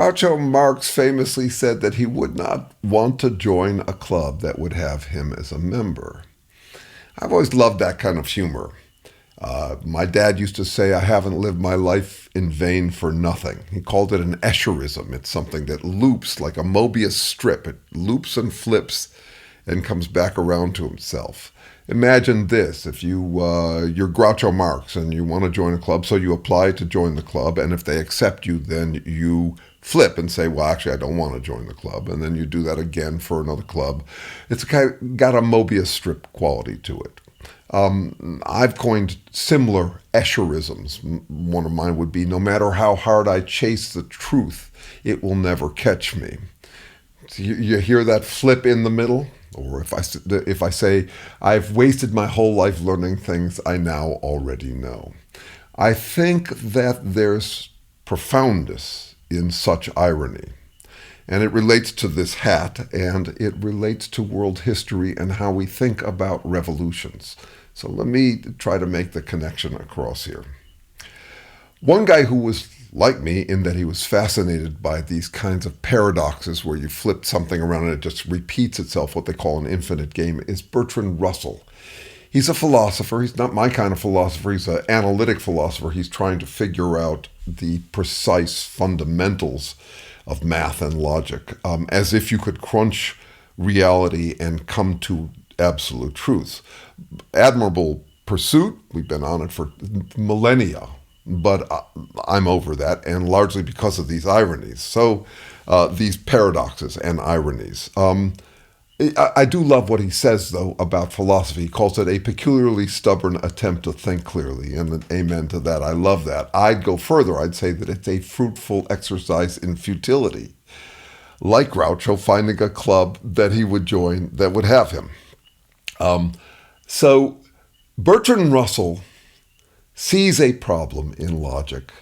Groucho Marx famously said that he would not want to join a club that would have him as a member. I've always loved that kind of humor. My dad used to say, I haven't lived my life in vain for nothing. He called it an Erism. It's something that loops like a Möbius strip. It loops and flips and comes back around to himself. Imagine this, if you're Groucho Marx and you want to join a club, so you apply to join the club, and if they accept you, then you flip and say, well, actually, I don't want to join the club, and then you do that again for another club. It's got a Möbius strip quality to it. I've coined similar Erisms. One of mine would be, no matter how hard I chase the truth, it will never catch me. So you hear that flip in the middle? Or if I say, I've wasted my whole life learning things I now already know. I think that there's profoundness in such irony. And it relates to this hat, and it relates to world history and how we think about revolutions. So let me try to make the connection across here. One guy who was like me in that he was fascinated by these kinds of paradoxes where you flip something around and it just repeats itself, what they call an infinite game, is Bertrand Russell. He's a philosopher. He's not my kind of philosopher. He's an analytic philosopher. He's trying to figure out the precise fundamentals of math and logic, as if you could crunch reality and come to absolute truths. Admirable pursuit. We've been on it for millennia. But I'm over that, and largely because of these ironies. So these paradoxes and ironies. I do love what he says, though, about philosophy. He calls it a peculiarly stubborn attempt to think clearly, and amen to that. I love that. I'd go further. I'd say that it's a fruitful exercise in futility. Like Groucho, finding a club that he would join that would have him. So Bertrand Russell sees a problem in logic,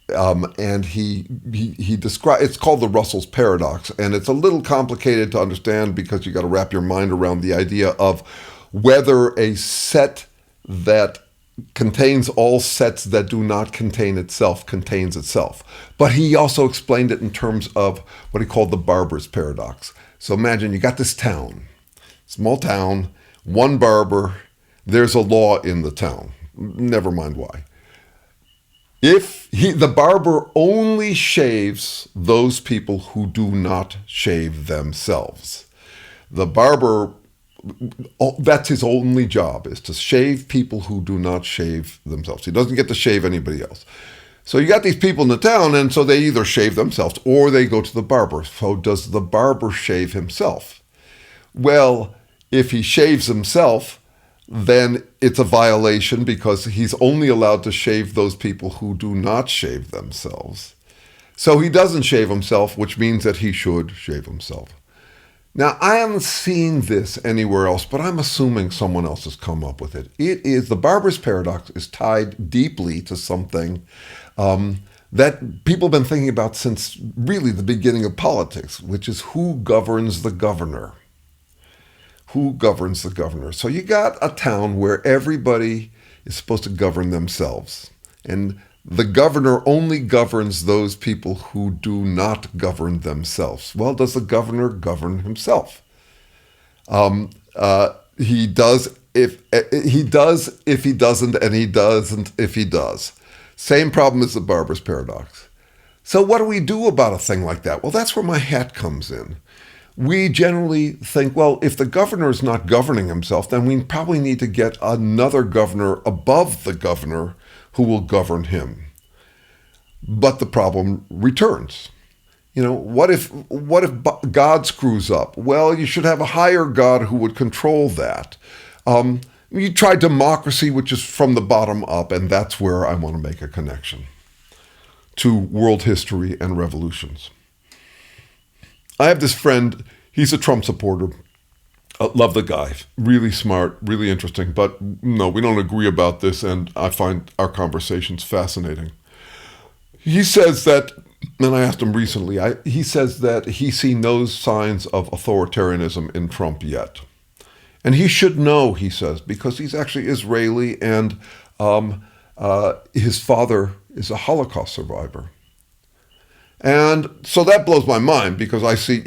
and he describes. It's called the Russell's paradox, and it's a little complicated to understand because you got to wrap your mind around the idea of whether a set that contains all sets that do not contain itself contains itself. But he also explained it in terms of what he called the Barber's paradox. So imagine you got this town, small town, one barber. There's a law in the town. Never mind why. If the barber only shaves those people who do not shave themselves. The barber, that's his only job, is to shave people who do not shave themselves. He doesn't get to shave anybody else. So you got these people in the town, and so they either shave themselves or they go to the barber. So does the barber shave himself? Well, if he shaves himself, then it's a violation because he's only allowed to shave those people who do not shave themselves. So he doesn't shave himself, which means that he should shave himself. Now, I haven't seen this anywhere else, but I'm assuming someone else has come up with it. The Barber's paradox is tied deeply to something that people have been thinking about since really the beginning of politics, which is who governs the governor. Who governs the governor? So you got a town where everybody is supposed to govern themselves. And the governor only governs those people who do not govern themselves. Well, does the governor govern himself? He does if he doesn't, and he doesn't if he does. Same problem as the Barber's paradox. So what do we do about a thing like that? Well, that's where my hat comes in. We generally think, well, if the governor is not governing himself, then we probably need to get another governor above the governor who will govern him. But the problem returns. What if God screws up? Well, you should have a higher God who would control that. You try democracy, which is from the bottom up, and that's where I want to make a connection to world history and revolutions. I have this friend, he's a Trump supporter. Love the guy, really smart, really interesting, but no, we don't agree about this, and I find our conversations fascinating. He says that, and I asked him recently, he says that he sees no signs of authoritarianism in Trump yet. And he should know, he says, because he's actually Israeli, and his father is a Holocaust survivor. And so that blows my mind because I see,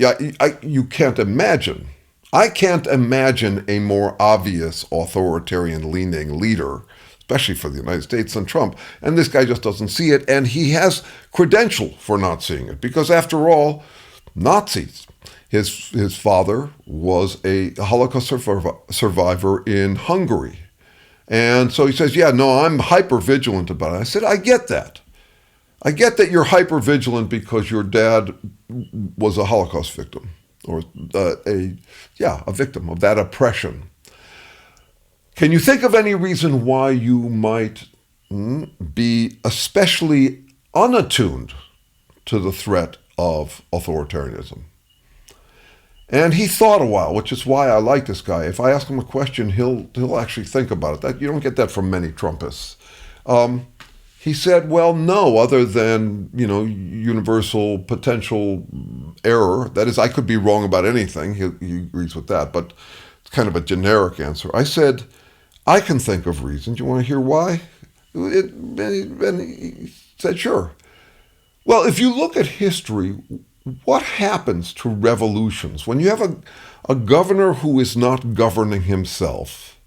you can't imagine. I can't imagine a more obvious authoritarian-leaning leader, especially for the United States, than Trump. And this guy just doesn't see it, and he has credential for not seeing it. Because after all, Nazis. His father was a Holocaust survivor in Hungary. And so he says, yeah, no, I'm hyper-vigilant about it. I said, I get that. I get that you're hyper-vigilant because your dad was a Holocaust victim, or a victim of that oppression. Can you think of any reason why you might be especially unattuned to the threat of authoritarianism? And he thought a while, which is why I like this guy. If I ask him a question, he'll actually think about it. That you don't get that from many Trumpists. He said, well, no, other than, universal potential error. That is, I could be wrong about anything. He agrees with that, but it's kind of a generic answer. I said, I can think of reasons. You want to hear why? And he said, sure. Well, if you look at history, what happens to revolutions? When you have a governor who is not governing himself,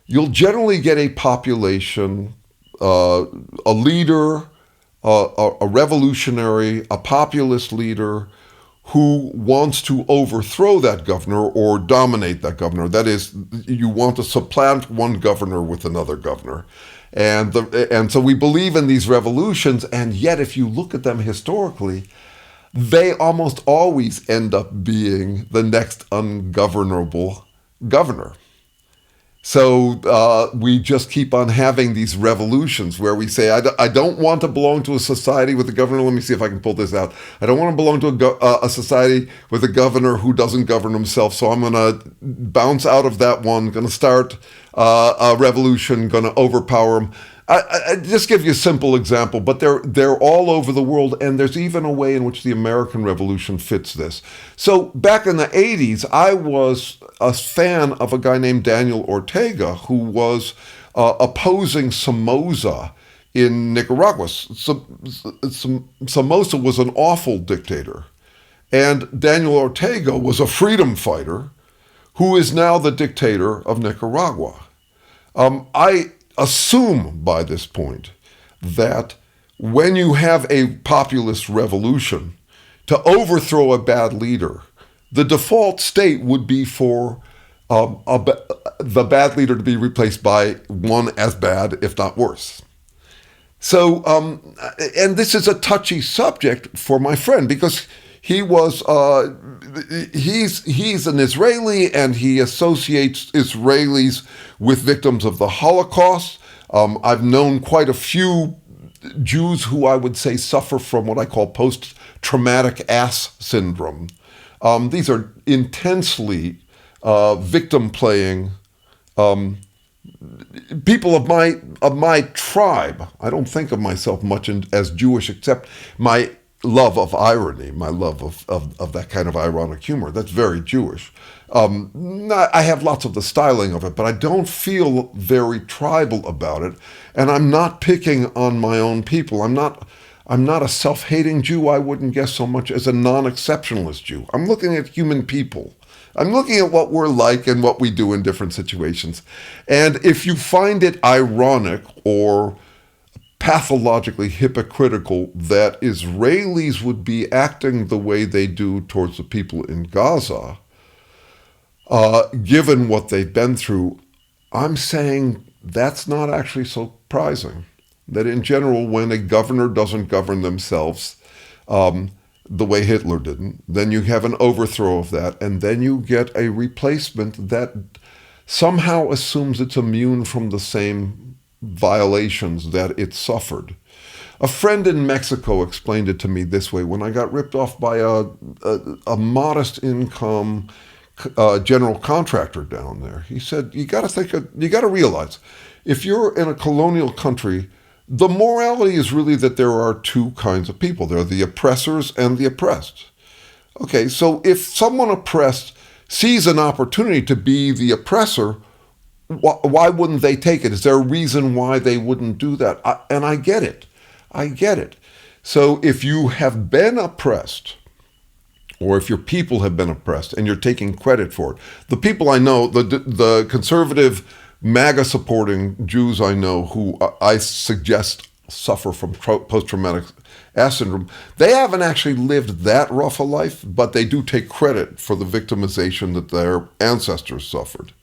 you'll generally get a population, a leader, a revolutionary, a populist leader who wants to overthrow that governor or dominate that governor. That is, you want to supplant one governor with another governor. And so we believe in these revolutions, and yet if you look at them historically, they almost always end up being the next ungovernable governor. So we just keep on having these revolutions where we say, I don't want to belong to a society with a governor. Let me see if I can pull this out. I don't want to belong to a society with a governor who doesn't govern himself. So I'm going to bounce out of that one, going to start a revolution, going to overpower him. I just give you a simple example, but they're all over the world, and there's even a way in which the American Revolution fits this. So back in the 80s, I was a fan of a guy named Daniel Ortega who was opposing Somoza in Nicaragua. Somoza was an awful dictator, and Daniel Ortega was a freedom fighter who is now the dictator of Nicaragua. I assume by this point that when you have a populist revolution, to overthrow a bad leader, the default state would be for the bad leader to be replaced by one as bad, if not worse. So, and this is a touchy subject for my friend because he was he's an Israeli, and he associates Israelis with victims of the Holocaust. I've known quite a few Jews who I would say suffer from what I call post-traumatic ass syndrome. These are intensely victim-playing people of my tribe. I don't think of myself much as Jewish, except my love of irony, my love of that kind of ironic humor. That's very Jewish. I have lots of the styling of it, but I don't feel very tribal about it. And I'm not picking on my own people. I'm not a self-hating Jew, I wouldn't guess, so much as a non-exceptionalist Jew. I'm looking at human people. I'm looking at what we're like and what we do in different situations. And if you find it ironic or pathologically hypocritical that Israelis would be acting the way they do towards the people in Gaza, given what they've been through, I'm saying that's not actually so surprising. That in general, when a governor doesn't govern themselves the way Hitler didn't, then you have an overthrow of that, and then you get a replacement that somehow assumes it's immune from the same violations that it suffered. A friend in Mexico explained it to me this way. When I got ripped off by a modest income general contractor down there, he said, you got to realize, if you're in a colonial country, the morality is really that there are two kinds of people. There are the oppressors and the oppressed. Okay, so if someone oppressed sees an opportunity to be the oppressor, why wouldn't they take it? Is there a reason why they wouldn't do that? And I get it. So if you have been oppressed, or if your people have been oppressed and you're taking credit for it, the people I know, the conservative MAGA supporting Jews I know who I suggest suffer from post-traumatic syndrome, they haven't actually lived that rough a life, but they do take credit for the victimization that their ancestors suffered.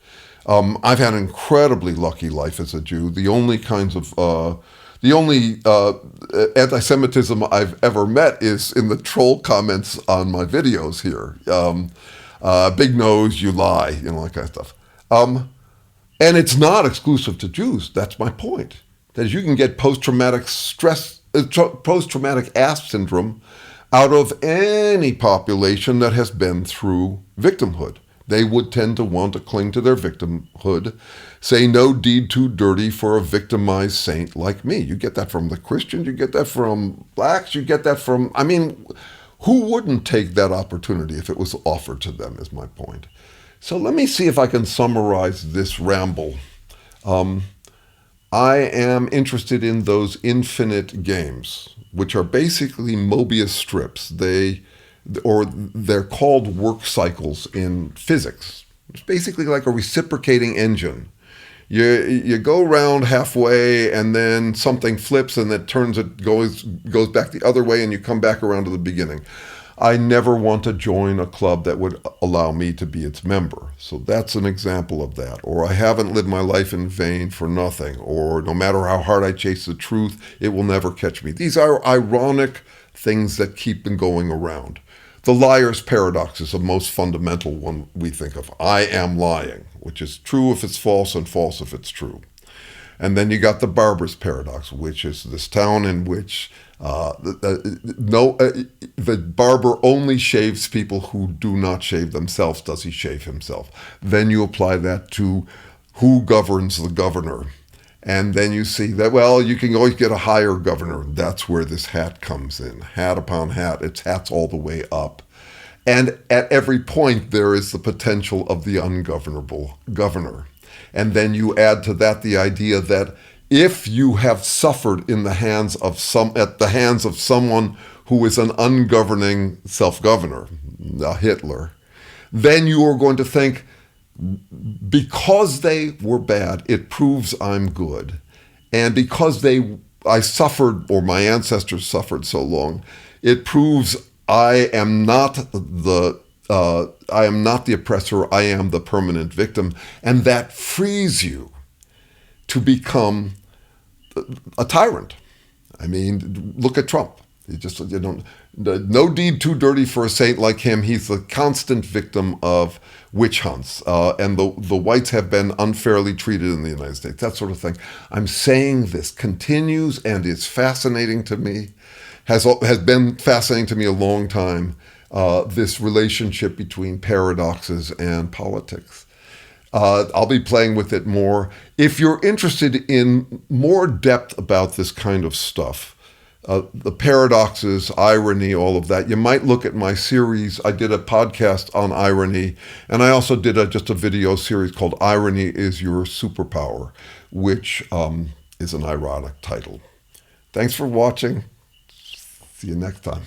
I've had an incredibly lucky life as a Jew. The only anti-Semitism I've ever met is in the troll comments on my videos here. Big nose, you lie, that kind of stuff. And it's not exclusive to Jews. That's my point. That you can get post-traumatic ass syndrome out of any population that has been through victimhood. They would tend to want to cling to their victimhood, say no deed too dirty for a victimized saint like me. You get that from the Christians, you get that from blacks, you get that from, who wouldn't take that opportunity if it was offered to them, is my point. So let me see if I can summarize this ramble. I am interested in those infinite games, which are basically Möbius strips. They're called work cycles in physics. It's basically like a reciprocating engine. You go around halfway and then something flips and it goes back the other way and you come back around to the beginning. I never want to join a club that would allow me to be its member. So that's an example of that. Or I haven't lived my life in vain for nothing. Or no matter how hard I chase the truth, it will never catch me. These are ironic things that keep them going around. The liar's paradox is the most fundamental one we think of. I am lying, which is true if it's false and false if it's true. And then you got the Barber's paradox, which is this town in which the barber only shaves people who do not shave themselves. Does he shave himself? Then you apply that to who governs the governor. And then you see that, well, you can always get a higher governor. That's where this hat comes in. Hat upon hat. It's hats all the way up. And at every point, there is the potential of the ungovernable governor. And then you add to that the idea that if you have suffered at the hands of someone who is an ungoverning self-governor, a Hitler, then you are going to think, because they were bad, it proves I'm good. And because I suffered, or my ancestors suffered so long, it proves I am not the oppressor, I am the permanent victim. And that frees you to become a tyrant. Look at Trump. No deed too dirty for a saint like him. He's the constant victim of witch hunts. And the whites have been unfairly treated in the United States, that sort of thing. I'm saying this continues and is fascinating to me, has been fascinating to me a long time, this relationship between paradoxes and politics. I'll be playing with it more. If you're interested in more depth about this kind of stuff, the paradoxes, irony, all of that, you might look at my series. I did a podcast on irony, and I also did just a video series called Irony is Your Superpower, which is an ironic title. Thanks for watching. See you next time.